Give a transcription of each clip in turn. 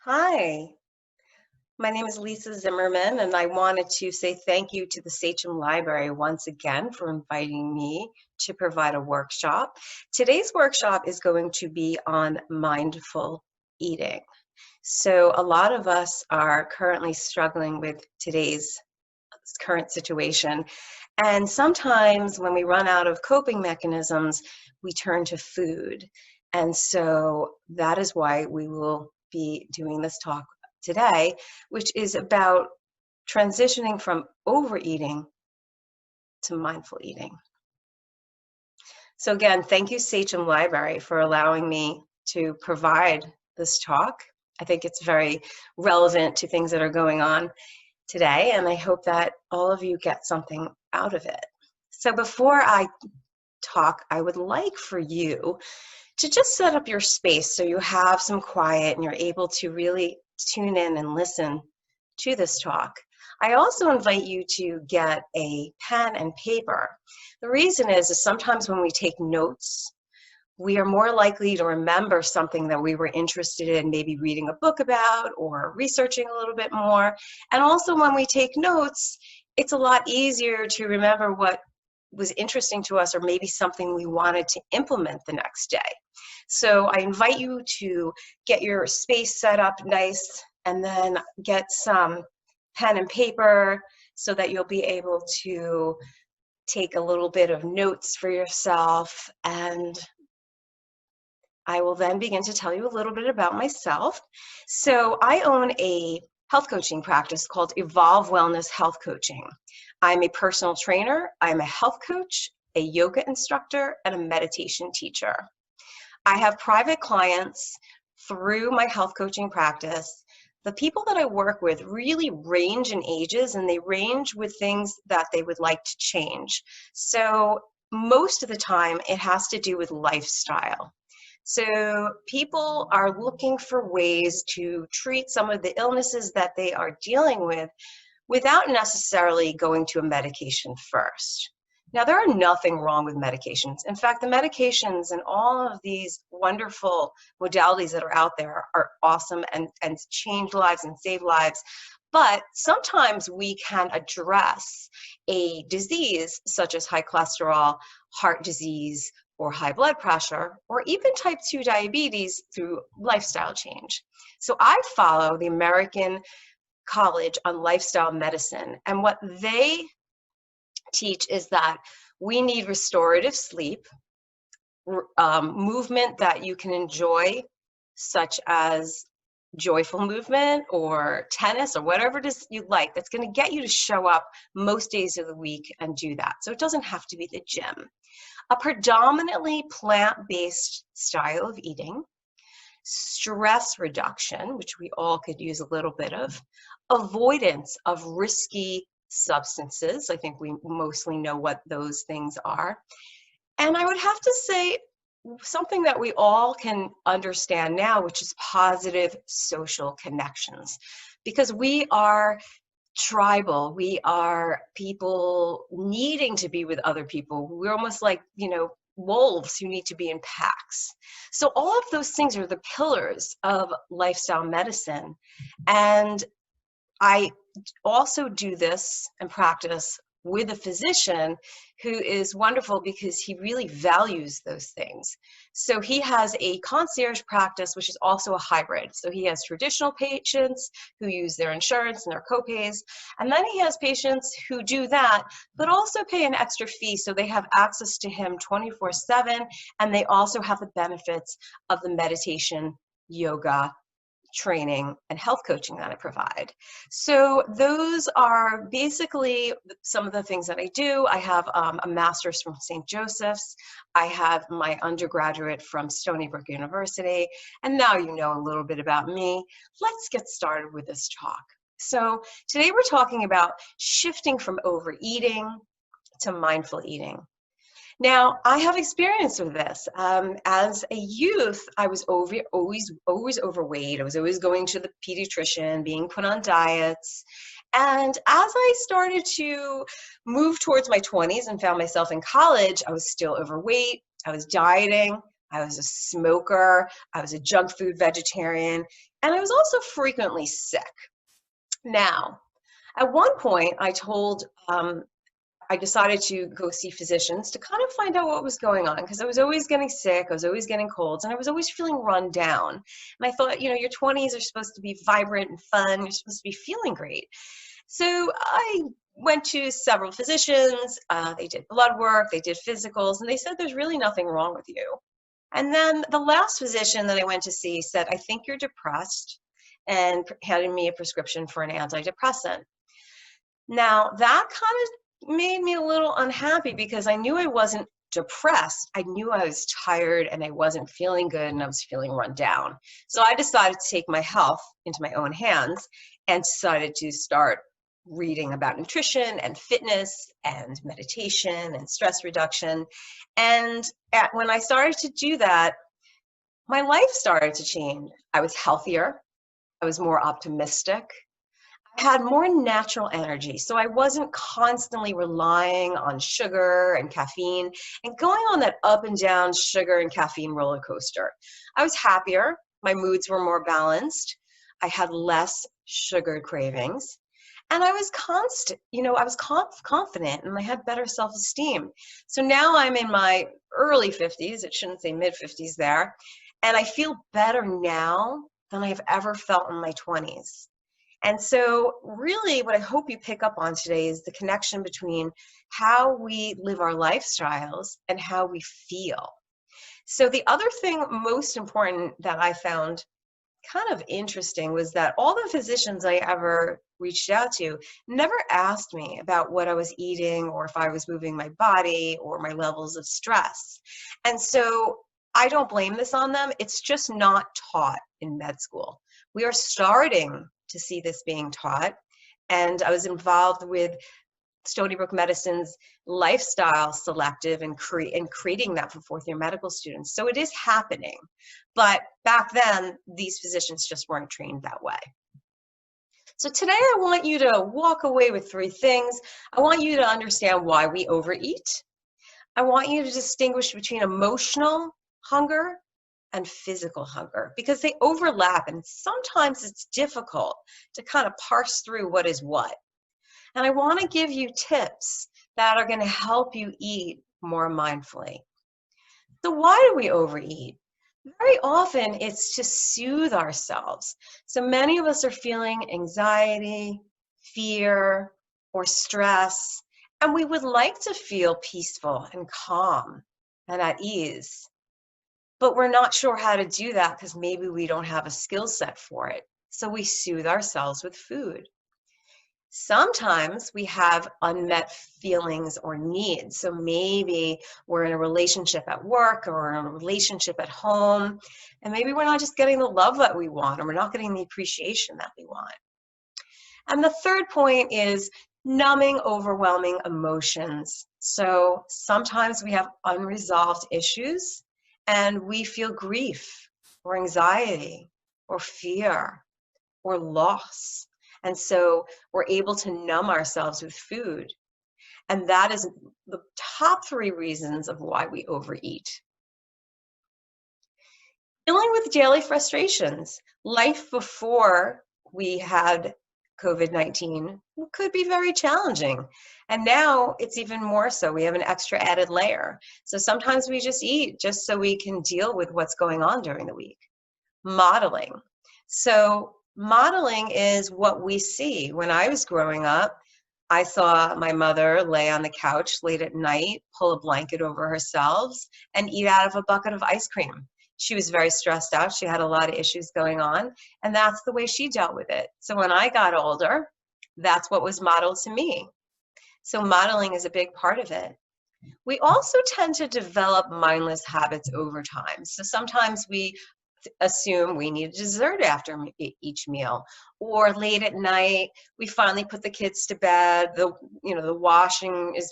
Hi, my name is Lisa Zimmerman, and I wanted to say thank you to the Sachem Library once again for inviting me to provide a workshop. Today's workshop is going to be on mindful eating. So, a lot of us are currently struggling with today's current situation, and sometimes when we run out of coping mechanisms, we turn to food. And so that is why we will be doing this talk today, which is about transitioning from overeating to mindful eating. So again, thank you, Sachem Library, for allowing me to provide this talk. I think it's very relevant to things that are going on today, and I hope that all of you get something out of it. So before I talk, I would like for you to just set up your space so you have some quiet and you're able to really tune in and listen to this talk. I also invite you to get a pen and paper. The reason is sometimes when we take notes, we are more likely to remember something that we were interested in, maybe reading a book about or researching a little bit more. And also when we take notes, it's a lot easier to remember what was interesting to us or maybe something we wanted to implement the next day. So I invite you to get your space set up nice and then get some pen and paper so that you'll be able to take a little bit of notes for yourself. And I will then begin to tell you a little bit about myself. So I own a health coaching practice called Evolve Wellness Health Coaching. I'm a personal trainer, I'm a health coach, a yoga instructor, and a meditation teacher. I have private clients through my health coaching practice. The people that I work with really range in ages, and they range with things that they would like to change. So most of the time, it has to do with lifestyle. So people are looking for ways to treat some of the illnesses that they are dealing with without necessarily going to a medication first. Now, there are nothing wrong with medications. In fact, the medications and all of these wonderful modalities that are out there are awesome and change lives and save lives. But sometimes we can address a disease such as high cholesterol, heart disease, or high blood pressure, or even type 2 diabetes through lifestyle change. So I follow the American College on Lifestyle Medicine, and what they teach is that we need restorative sleep, movement that you can enjoy, such as joyful movement or tennis or whatever it is you like, that's going to get you to show up most days of the week and do that. So it doesn't have to be the gym. A predominantly plant-based style of eating, stress reduction, which we all could use a little bit of, avoidance of risky substances. I think we mostly know what those things are. And I would have to say something that we all can understand now, which is positive social connections, because we are tribal. We are people needing to be with other people. We're almost like, wolves who need to be in packs. So all of those things are the pillars of lifestyle medicine. And I also do this and practice with a physician who is wonderful because he really values those things. So he has a concierge practice, which is also a hybrid. So he has traditional patients who use their insurance and their copays. And then he has patients who do that, but also pay an extra fee. So they have access to him 24/7. And they also have the benefits of the meditation, yoga, training, and health coaching that I provide. So those are basically some of the things that I do. I have a master's from St. Joseph's. I have my undergraduate from Stony Brook University. And now you know a little bit about me. Let's get started with this talk. So today we're talking about shifting from overeating to mindful eating. Now, I have experience with this. As a youth, I was always overweight. I was always going to the pediatrician, being put on diets. And as I started to move towards my 20s and found myself in college, I was still overweight. I was dieting. I was a smoker. I was a junk food vegetarian. And I was also frequently sick. Now, at one point, I decided to go see physicians to kind of find out what was going on because I was always getting sick, I was always getting colds, and I was always feeling run down. And I thought, your 20s are supposed to be vibrant and fun, you're supposed to be feeling great. So I went to several physicians, they did blood work, they did physicals, and they said there's really nothing wrong with you. And then the last physician that I went to see said, I think you're depressed, and handed me a prescription for an antidepressant. Now, that kind of made me a little unhappy because I knew I wasn't depressed. I knew I was tired and I wasn't feeling good and I was feeling run down. So I decided to take my health into my own hands and decided to start reading about nutrition and fitness and meditation and stress reduction. And when I started to do that, my life started to change. I was healthier. I was more optimistic. I had more natural energy. So I wasn't constantly relying on sugar and caffeine and going on that up and down sugar and caffeine roller coaster. I was happier. My moods were more balanced. I had less sugar cravings. And I was confident and I had better self-esteem. So now I'm in my early 50s, it shouldn't say mid 50s there, and I feel better now than I've ever felt in my 20s. And so really what I hope you pick up on today is the connection between how we live our lifestyles and how we feel. So the other thing most important that I found kind of interesting was that all the physicians I ever reached out to never asked me about what I was eating or if I was moving my body or my levels of stress. And so I don't blame this on them. It's just not taught in med school. We are starting to see this being taught. And I was involved with Stony Brook Medicine's lifestyle selective and creating that for fourth-year medical students. So it is happening. But back then, these physicians just weren't trained that way. So today I want you to walk away with 3 things. I want you to understand why we overeat. I want you to distinguish between emotional hunger and physical hunger because they overlap and sometimes it's difficult to kind of parse through what is what. And I want to give you tips that are going to help you eat more mindfully. So why do we overeat? Very often it's to soothe ourselves. So many of us are feeling anxiety, fear, or stress, and we would like to feel peaceful and calm and at ease. But we're not sure how to do that because maybe we don't have a skill set for it. So we soothe ourselves with food. Sometimes we have unmet feelings or needs. So maybe we're in a relationship at work or in a relationship at home, and maybe we're not just getting the love that we want or we're not getting the appreciation that we want. And the third point is numbing overwhelming emotions. So sometimes we have unresolved issues and we feel grief or anxiety or fear or loss. And so we're able to numb ourselves with food. And that is the top 3 reasons of why we overeat. Dealing with daily frustrations. Life before we had COVID-19 could be very challenging. And now it's even more so. We have an extra added layer. So sometimes we just eat just so we can deal with what's going on during the week. Modeling. So modeling is what we see. When I was growing up, I saw my mother lay on the couch late at night, pull a blanket over herself, and eat out of a bucket of ice cream. She was very stressed out. She had a lot of issues going on, and that's the way she dealt with it. So when I got older, that's what was modeled to me. So modeling is a big part of it. We also tend to develop mindless habits over time. So sometimes we assume we need a dessert after each meal, or late at night we finally put the kids to bed, the washing is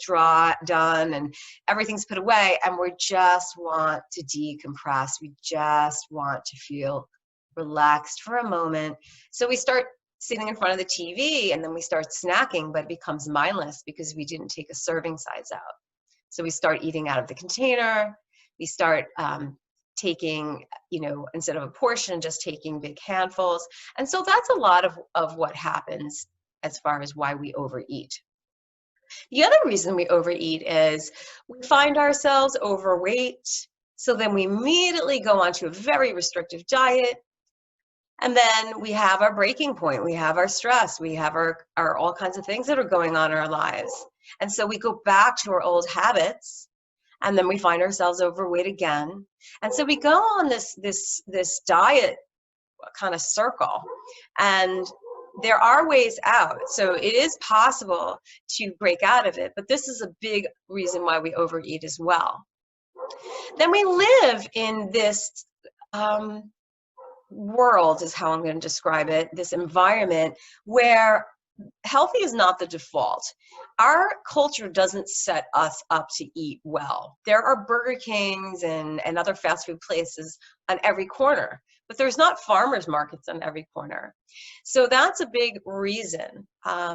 done and everything's put away, and we just want to decompress. We just want to feel relaxed for a moment. So we start sitting in front of the TV and then we start snacking, but it becomes mindless because we didn't take a serving size out. So we start eating out of the container. We start taking, instead of a portion, just taking big handfuls. And so that's a lot of what happens as far as why we overeat. The other reason we overeat is we find ourselves overweight. So then we immediately go onto a very restrictive diet. And then we have our breaking point. We have our stress. We have our all kinds of things that are going on in our lives. And so we go back to our old habits, and then we find ourselves overweight again. And so we go on this diet kind of circle, and there are ways out. So it is possible to break out of it, but this is a big reason why we overeat as well. Then we live in this world, is how I'm going to describe it, this environment where healthy is not the default. Our culture doesn't set us up to eat well. There are Burger Kings and other fast food places on every corner, but there's not farmers markets on every corner. So that's a big reason,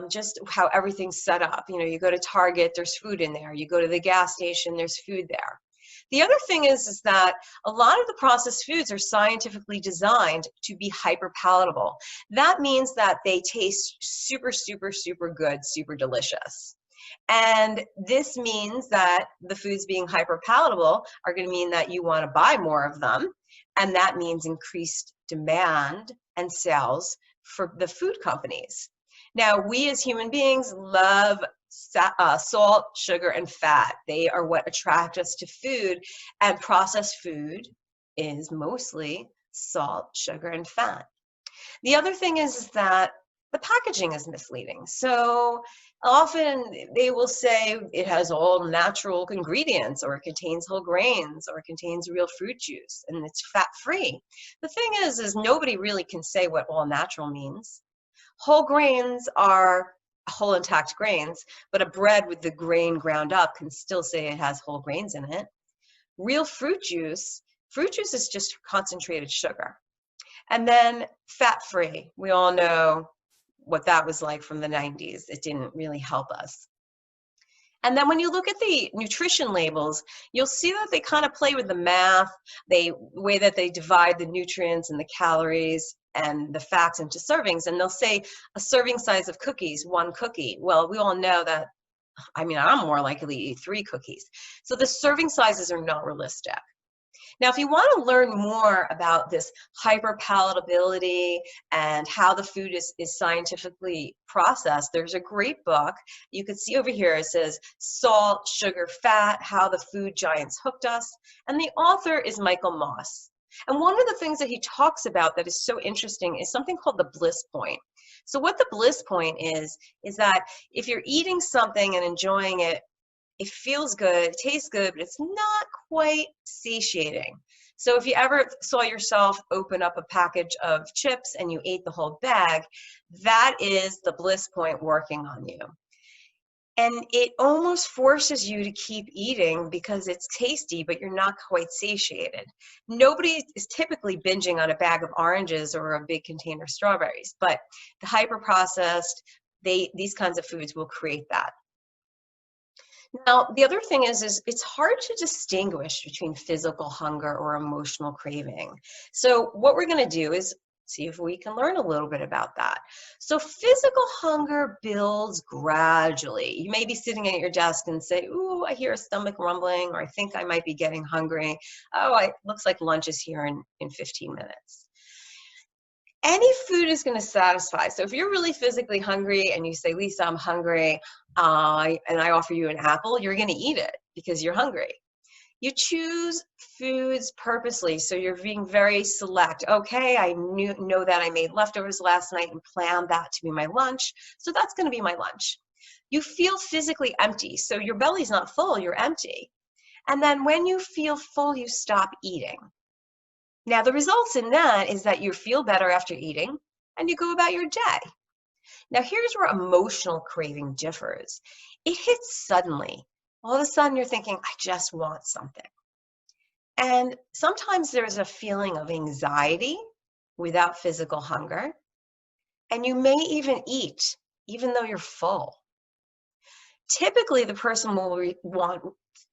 just how everything's set up. You go to Target, there's food in there. You go to the gas station, there's food there. The other thing is that a lot of the processed foods are scientifically designed to be hyperpalatable. That means that they taste super, super, super good, super delicious. And this means that the foods being hyperpalatable are going to mean that you want to buy more of them. And that means increased demand and sales for the food companies. Now, we as human beings love salt, sugar, and fat. They are what attract us to food, and processed food is mostly salt, sugar, and fat. The other thing is that the packaging is misleading. So often they will say it has all natural ingredients, or it contains whole grains, or it contains real fruit juice, and it's fat-free. The thing is nobody really can say what all natural means. Whole grains are whole intact grains, but a bread with the grain ground up can still say it has whole grains in it. Real fruit juice is just concentrated sugar. And then fat-free, we all know what that was like from the 90s. It didn't really help us. And then when you look at the nutrition labels, you'll see that they kind of play with the math, the way that they divide the nutrients and the calories and the fats into servings. And they'll say a serving size of cookies, 1 cookie. Well, we all know that, I'm more likely to eat 3 cookies. So the serving sizes are not realistic. Now, if you want to learn more about this hyperpalatability and how the food is scientifically processed, there's a great book. You can see over here, it says Salt, Sugar, Fat, How the Food Giants Hooked Us. And the author is Michael Moss. And one of the things that he talks about that is so interesting is something called the bliss point. So what the bliss point is that if you're eating something and enjoying it, it feels good, it tastes good, but it's not quite satiating. So if you ever saw yourself open up a package of chips and you ate the whole bag, that is the bliss point working on you. And it almost forces you to keep eating because it's tasty, but you're not quite satiated. Nobody is typically binging on a bag of oranges or a big container of strawberries, but the hyper-processed, these kinds of foods will create that. Now, the other thing is it's hard to distinguish between physical hunger or emotional craving. So what we're going to do is see if we can learn a little bit about that. So physical hunger builds gradually. You may be sitting at your desk and say, ooh, I hear a stomach rumbling, or I think I might be getting hungry. Oh, it looks like lunch is here in 15 minutes. Any food is going to satisfy. So if you're really physically hungry and you say, Lisa, I'm hungry, and I offer you an apple, you're going to eat it because you're hungry. You choose foods purposely, so you're being very select. Okay, I know that I made leftovers last night and planned that to be my lunch, so that's going to be my lunch. You feel physically empty, so your belly's not full, you're empty. And then when you feel full, you stop eating. Now, the results in that is that you feel better after eating, and you go about your day. Now, here's where emotional craving differs. It hits suddenly. All of a sudden, you're thinking, I just want something. And sometimes there's a feeling of anxiety without physical hunger. And you may even eat, even though you're full. Typically, the person will want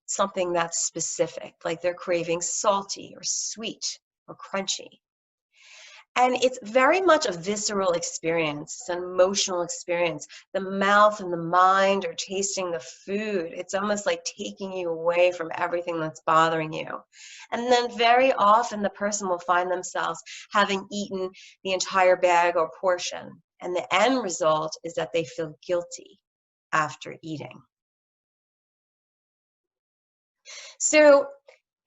something that's specific, like they're craving salty or sweet or crunchy. And it's very much a visceral experience. It's an emotional experience. The mouth and the mind are tasting the food. It's almost like taking you away from everything that's bothering you. And then very often the person will find themselves having eaten the entire bag or portion. And the end result is that they feel guilty after eating. So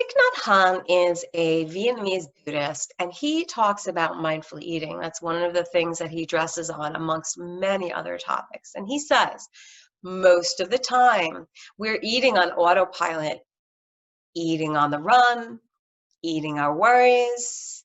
Thich Nhat Hanh is a Vietnamese Buddhist, and he talks about mindful eating. That's one of the things that he dresses on amongst many other topics. And he says, most of the time, we're eating on autopilot, eating on the run, eating our worries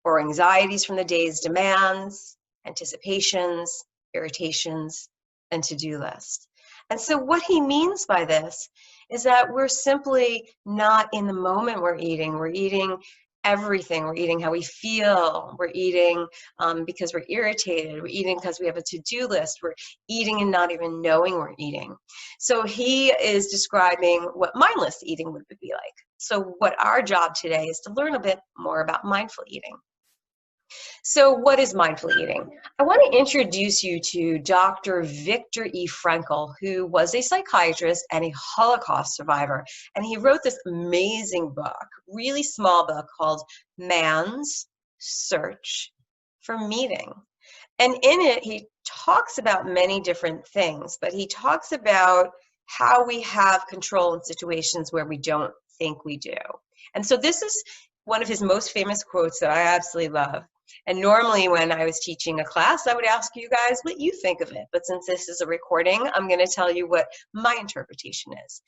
or anxieties from the day's demands, anticipations, irritations, and to-do lists. And so what he means by this is that we're simply not in the moment we're eating. We're eating everything. We're eating how we feel. We're eating because we're irritated. We're eating because we have a to-do list. We're eating and not even knowing we're eating. So he is describing what mindless eating would be like. So what our job today is to learn a bit more about mindful eating. So what is mindful eating? I want to introduce you to Dr. Viktor E. Frankl, who was a psychiatrist and a Holocaust survivor. And he wrote this amazing book, really small book called Man's Search for Meaning. And in it, he talks about many different things, but he talks about how we have control in situations where we don't think we do. And so this is one of his most famous quotes that I absolutely love. And normally when I was teaching a class, I would ask you guys what you think of it. But since this is a recording, I'm going to tell you what my interpretation is.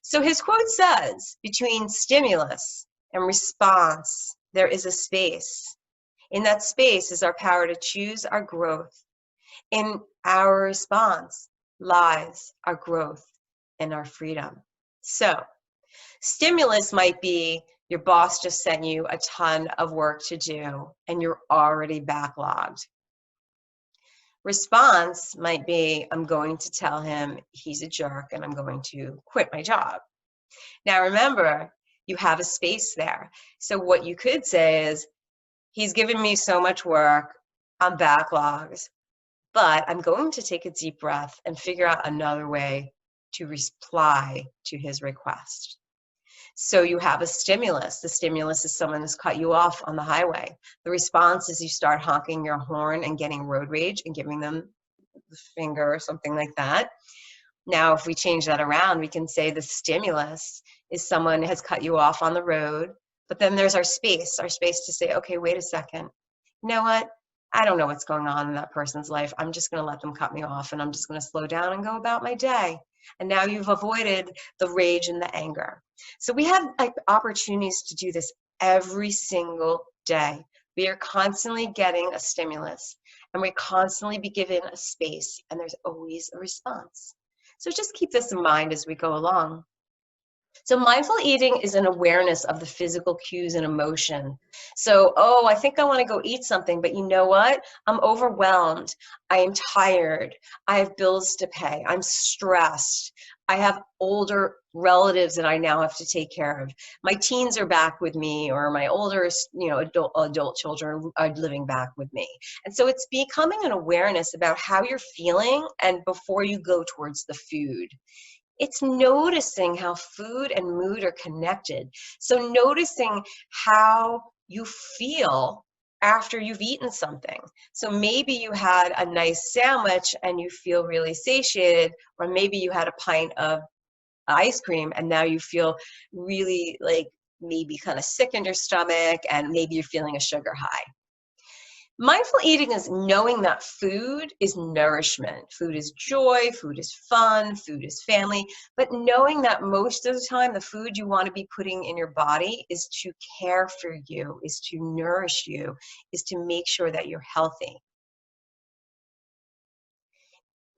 So his quote says, between stimulus and response, there is a space. In that space is our power to choose our growth. In our response lies our growth and our freedom. So stimulus might be your boss just sent you a ton of work to do and you're already backlogged. Response might be, I'm going to tell him he's a jerk and I'm going to quit my job. Now remember, you have a space there. So what you could say is, he's given me so much work, I'm backlogged, but I'm going to take a deep breath and figure out another way to reply to his request. So you have a stimulus. The stimulus is someone who's cut you off on the highway. The response is you start honking your horn and getting road rage and giving them the finger or something like that. Now, if we change that around, we can say the stimulus is someone has cut you off on the road, but then there's our space to say, okay, wait a second. You know what? I don't know what's going on in that person's life. I'm just going to let them cut me off and I'm just going to slow down and go about my day. And now you've avoided the rage and the anger. So we have opportunities to do this every single day. We are constantly getting a stimulus and we constantly be given a space and there's always a response. So just keep this in mind as we go along. So mindful eating is an awareness of the physical cues and emotion. So, oh, I think I want to go eat something, but you know what? I'm overwhelmed. I am tired. I have bills to pay. I'm stressed. I have older relatives that I now have to take care of. My teens are back with me, or my older, adult children are living back with me. And so it's becoming an awareness about how you're feeling and before you go towards the food. It's noticing how food and mood are connected. So noticing how you feel after you've eaten something. So maybe you had a nice sandwich and you feel really satiated, or maybe you had a pint of ice cream and now you feel really like maybe kind of sick in your stomach and maybe you're feeling a sugar high. Mindful eating is knowing that food is nourishment. Food is joy, food is fun, food is family, but knowing that most of the time the food you want to be putting in your body is to care for you, is to nourish you, is to make sure that you're healthy.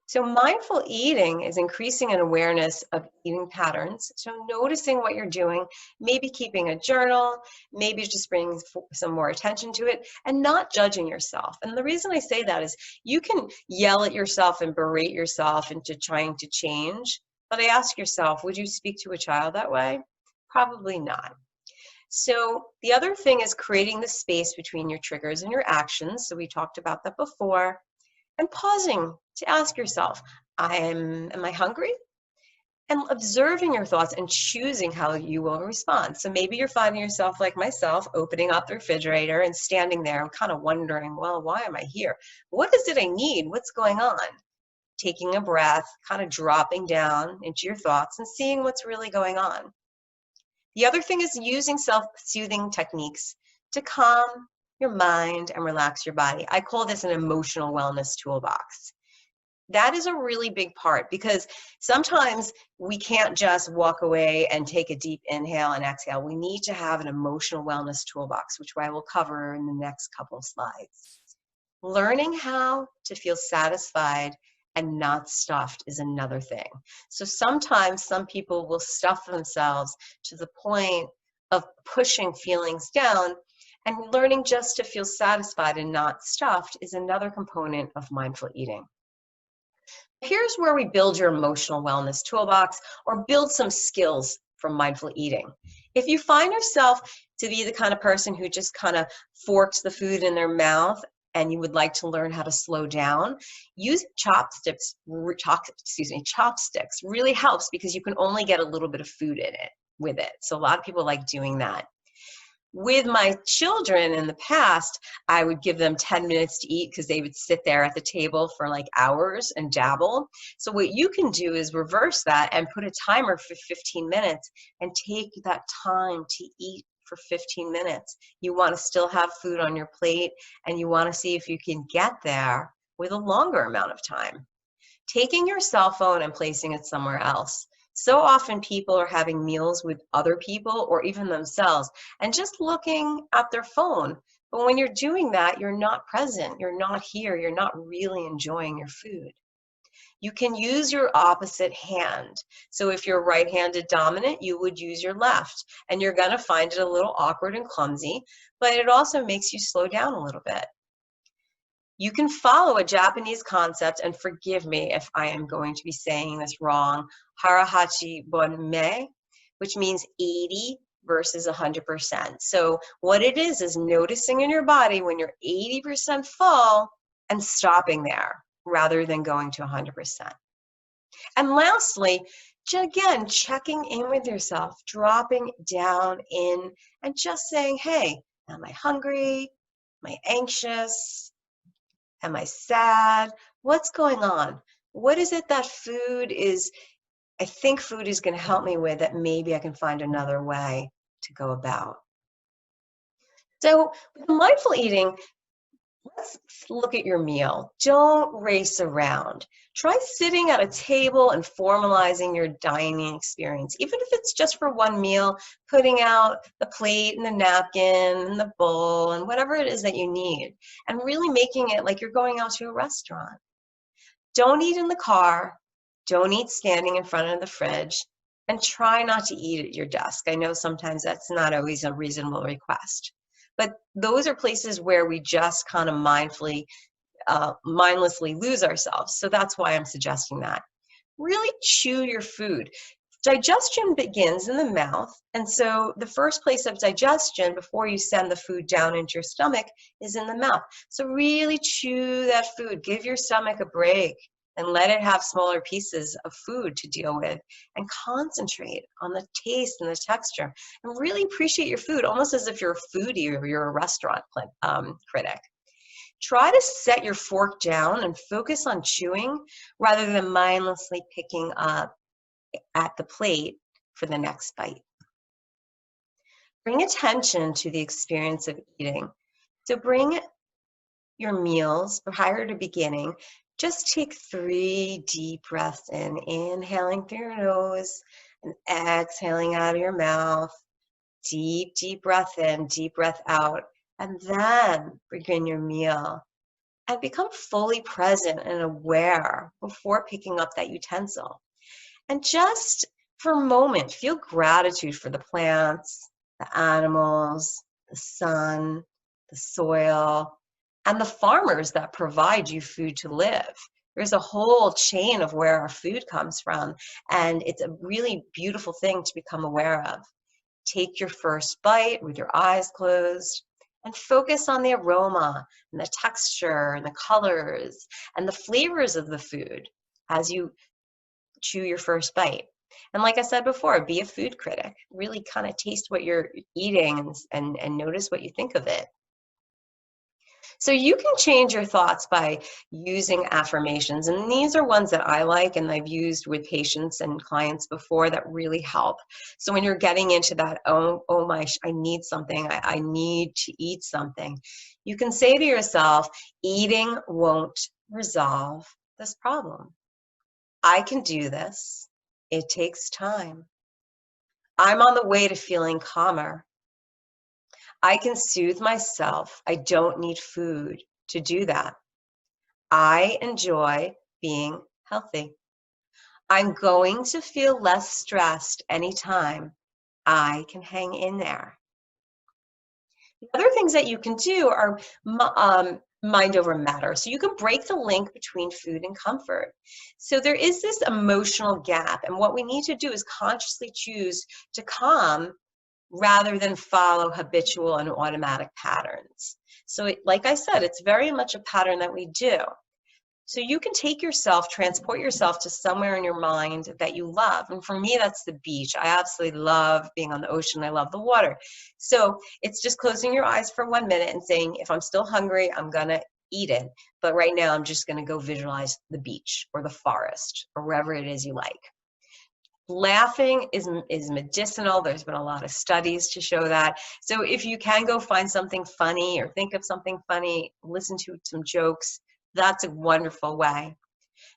So mindful eating is increasing an awareness of eating patterns. So noticing what you're doing, maybe keeping a journal, maybe just bringing some more attention to it and not judging yourself. And the reason I say that is you can yell at yourself and berate yourself into trying to change, But I ask yourself, would you speak to a child that way? Probably not. So the other thing is creating the space between your triggers and your actions. So we talked about that before. And pausing to ask yourself, am I hungry? And observing your thoughts and choosing how you will respond. So maybe you're finding yourself like myself, opening up the refrigerator and standing there and kind of wondering, well, why am I here? What is it I need? What's going on? Taking a breath, kind of dropping down into your thoughts and seeing what's really going on. The other thing is using self-soothing techniques to calm your mind and relax your body. I call this an emotional wellness toolbox. That is a really big part because sometimes we can't just walk away and take a deep inhale and exhale. We need to have an emotional wellness toolbox, which I will cover in the next couple of slides. Learning how to feel satisfied and not stuffed is another thing. So sometimes some people will stuff themselves to the point of pushing feelings down, and learning just to feel satisfied and not stuffed is another component of mindful eating. Here's where we build your emotional wellness toolbox or build some skills from mindful eating. If you find yourself to be the kind of person who just kind of forks the food in their mouth and you would like to learn how to slow down, using chopsticks really helps because you can only get a little bit of food in it with it. So a lot of people like doing that. With my children in the past, I would give them 10 minutes to eat because they would sit there at the table for like hours and dabble. So what you can do is reverse that and put a timer for 15 minutes and take that time to eat for 15 minutes. You want to still have food on your plate and you want to see if you can get there with a longer amount of time. Taking your cell phone and placing it somewhere else. So often people are having meals with other people or even themselves and just looking at their phone. But when you're doing that, you're not present, you're not here, you're not really enjoying your food. You can use your opposite hand. So if you're right-handed dominant, you would use your left. And you're going to find it a little awkward and clumsy, but it also makes you slow down a little bit. You can follow a Japanese concept, and forgive me if I am going to be saying this wrong, harahachi bonme, which means 80 versus 100%. So what it is noticing in your body when you're 80% full and stopping there rather than going to 100%. And lastly, again, checking in with yourself, dropping down in and just saying, hey, am I hungry? Am I anxious? Am I sad? What's going on? What is it that I think food is going to help me with that maybe I can find another way to go about? So with mindful eating, let's look at your meal. Don't race around. Try sitting at a table and formalizing your dining experience. Even if it's just for one meal, putting out the plate and the napkin and the bowl and whatever it is that you need, and really making it like you're going out to a restaurant. Don't eat in the car. Don't eat standing in front of the fridge. And try not to eat at your desk. I know sometimes that's not always a reasonable request. But those are places where we just kind of mindlessly lose ourselves. So that's why I'm suggesting that. Really chew your food. Digestion begins in the mouth. And so the first place of digestion before you send the food down into your stomach is in the mouth. So really chew that food. Give your stomach a break and let it have smaller pieces of food to deal with, and concentrate on the taste and the texture, and really appreciate your food, almost as if you're a foodie or you're a restaurant critic. Try to set your fork down and focus on chewing rather than mindlessly picking up at the plate for the next bite. Bring attention to the experience of eating. So bring your meals prior to beginning. Just take 3 deep breaths in, inhaling through your nose and exhaling out of your mouth. Deep, deep breath in, deep breath out, and then begin your meal. And become fully present and aware before picking up that utensil. And just for a moment, feel gratitude for the plants, the animals, the sun, the soil, and the farmers that provide you food to live. There's a whole chain of where our food comes from, and it's a really beautiful thing to become aware of. Take your first bite with your eyes closed and focus on the aroma and the texture and the colors and the flavors of the food as you chew your first bite. And like I said before, be a food critic. Really kind of taste what you're eating and notice what you think of it. So you can change your thoughts by using affirmations. And these are ones that I like and I've used with patients and clients before that really help. So when you're getting into that, oh my, I need something, I need to eat something, you can say to yourself, eating won't resolve this problem. I can do this. It takes time. I'm on the way to feeling calmer. I can soothe myself. I don't need food to do that. I enjoy being healthy. I'm going to feel less stressed anytime I can hang in there. The other things that you can do are mind over matter. So you can break the link between food and comfort. So there is this emotional gap, and what we need to do is consciously choose to calm rather than follow habitual and automatic patterns. So like I said, it's very much a pattern that we do. So you can take yourself, transport yourself to somewhere in your mind that you love. And for me, that's the beach. I absolutely love being on the ocean. I love the water. So it's just closing your eyes for 1 minute and saying, if I'm still hungry, I'm going to eat it. But right now, I'm just going to go visualize the beach or the forest or wherever it is you like. Laughing is medicinal. There's been a lot of studies to show that. So if you can go find something funny or think of something funny, listen to some jokes, that's a wonderful way.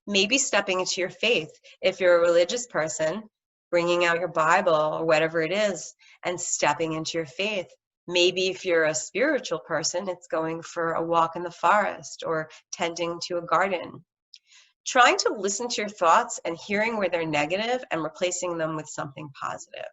Maybe stepping into your faith. If you're a religious person, bringing out your Bible or whatever it is and stepping into your faith. Maybe if you're a spiritual person, it's going for a walk in the forest or tending to a garden. Trying to listen to your thoughts and hearing where they're negative and replacing them with something positive.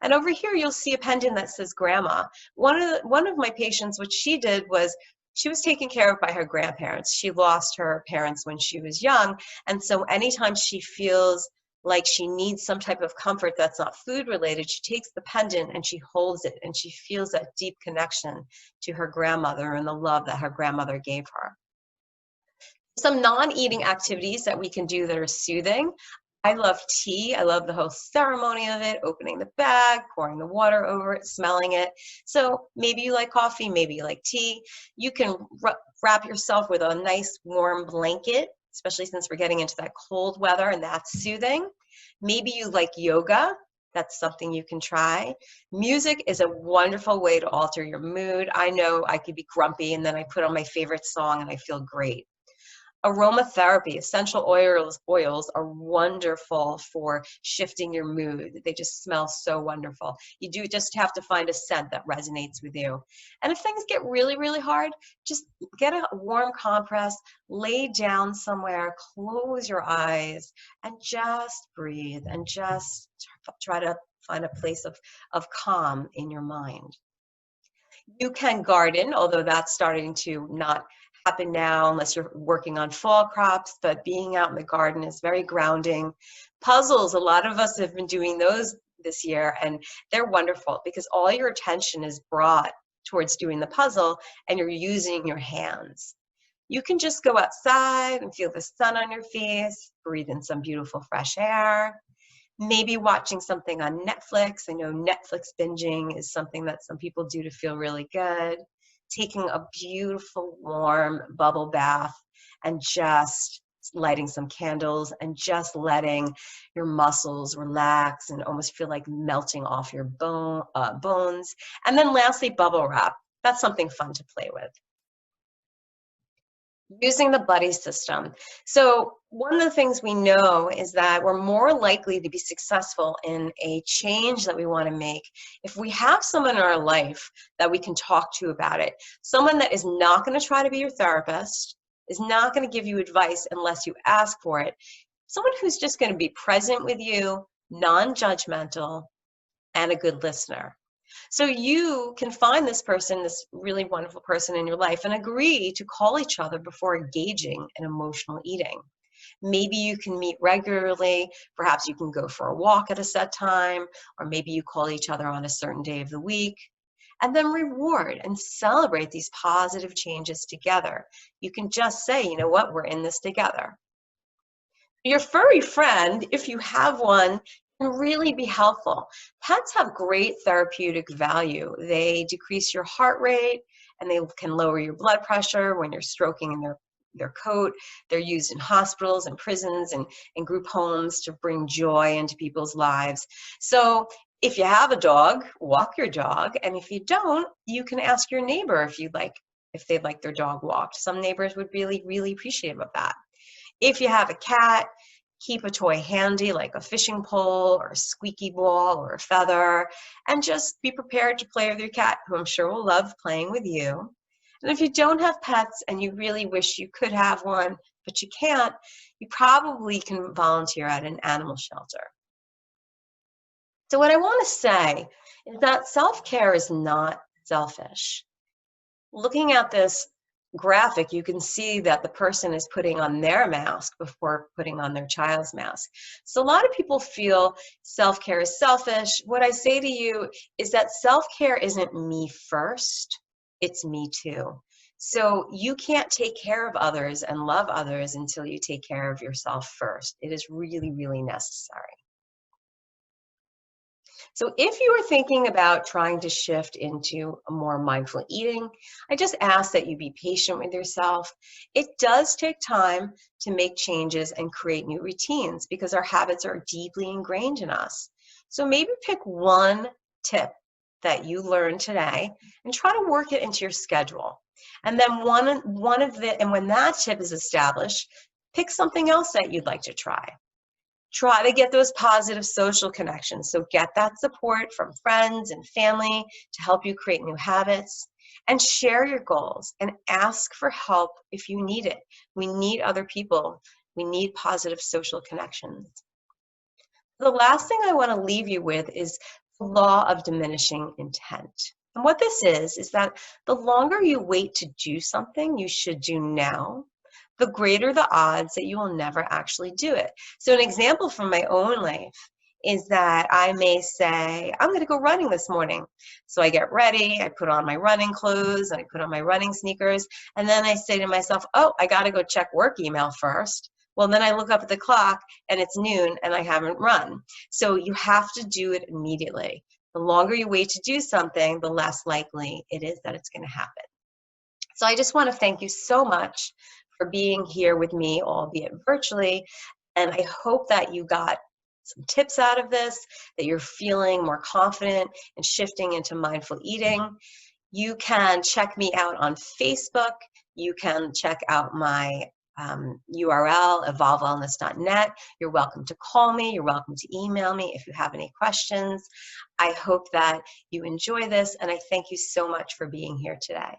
And over here, you'll see a pendant that says grandma. One of my patients, what she did was she was taken care of by her grandparents. She lost her parents when she was young. And so anytime she feels like she needs some type of comfort that's not food related, she takes the pendant and she holds it and she feels that deep connection to her grandmother and the love that her grandmother gave her. Some non-eating activities that we can do that are soothing. I love tea. I love the whole ceremony of it, opening the bag, pouring the water over it, smelling it. So maybe you like coffee, maybe you like tea. You can wrap yourself with a nice warm blanket, especially since we're getting into that cold weather, and that's soothing. Maybe you like yoga. That's something you can try. Music is a wonderful way to alter your mood. I know I could be grumpy and then I put on my favorite song and I feel great. Aromatherapy, essential oils are wonderful for shifting your mood. They just smell so wonderful. You do just have to find a scent that resonates with you. And if things get really, really hard, just get a warm compress, lay down somewhere, close your eyes, and just breathe and just try to find a place of calm in your mind. You can garden, although that's starting to not happen now unless you're working on fall crops, but being out in the garden is very grounding. Puzzles, a lot of us have been doing those this year, and they're wonderful because all your attention is brought towards doing the puzzle and you're using your hands. You can just go outside and feel the sun on your face, breathe in some beautiful fresh air. Maybe watching something on Netflix. I know Netflix binging is something that some people do to feel really good. Taking a beautiful warm bubble bath and just lighting some candles and just letting your muscles relax and almost feel like melting off your bones. And then lastly, bubble wrap. That's something fun to play with. Using the buddy system. So one of the things we know is that we're more likely to be successful in a change that we want to make if we have someone in our life that we can talk to about it. Someone that is not going to try to be your therapist, is not going to give you advice unless you ask for it. Someone who's just going to be present with you, non-judgmental, and a good listener. So you can find this person, this really wonderful person in your life, and agree to call each other before engaging in emotional eating. Maybe you can meet regularly. Perhaps you can go for a walk at a set time, or maybe you call each other on a certain day of the week. And then reward and celebrate these positive changes together. You can just say, you know what, we're in this together. Your furry friend, if you have one, can really be helpful. Pets have great therapeutic value. They decrease your heart rate and they can lower your blood pressure when you're stroking in their coat. They're used in hospitals and prisons and in group homes to bring joy into people's lives. So if you have a dog, walk your dog. And if you don't, you can ask your neighbor if they'd like their dog walked. Some neighbors would really, really appreciate of that. If you have a cat, keep a toy handy like a fishing pole or a squeaky ball or a feather, and just be prepared to play with your cat, who I'm sure will love playing with you. And if you don't have pets and you really wish you could have one, but you can't, you probably can volunteer at an animal shelter. So what I want to say is that self-care is not selfish. Looking at this graphic, you can see that the person is putting on their mask before putting on their child's mask. So a lot of people feel self-care is selfish. What I say to you is that self-care isn't me first, it's me too. So you can't take care of others and love others until you take care of yourself first. It is really, really necessary. So if you are thinking about trying to shift into a more mindful eating, I just ask that you be patient with yourself. It does take time to make changes and create new routines because our habits are deeply ingrained in us. So maybe pick one tip that you learned today and try to work it into your schedule. And then when that tip is established, pick something else that you'd like to try. Try to get those positive social connections. So get that support from friends and family to help you create new habits, and share your goals and ask for help if you need it. We need other people. We need positive social connections. The last thing I want to leave you with is the law of diminishing intent. And what this is that the longer you wait to do something you should do now, the greater the odds that you will never actually do it. So an example from my own life is that I may say, I'm going to go running this morning. So I get ready, I put on my running clothes, and I put on my running sneakers, and then I say to myself, oh, I got to go check work email first. Well, then I look up at the clock and it's noon and I haven't run. So you have to do it immediately. The longer you wait to do something, the less likely it is that it's going to happen. So I just want to thank you so much for being here with me, albeit virtually. And I hope that you got some tips out of this, that you're feeling more confident in shifting into mindful eating. You can check me out on Facebook. You can check out my URL, evolvewellness.net. You're welcome to call me. You're welcome to email me if you have any questions. I hope that you enjoy this, and I thank you so much for being here today.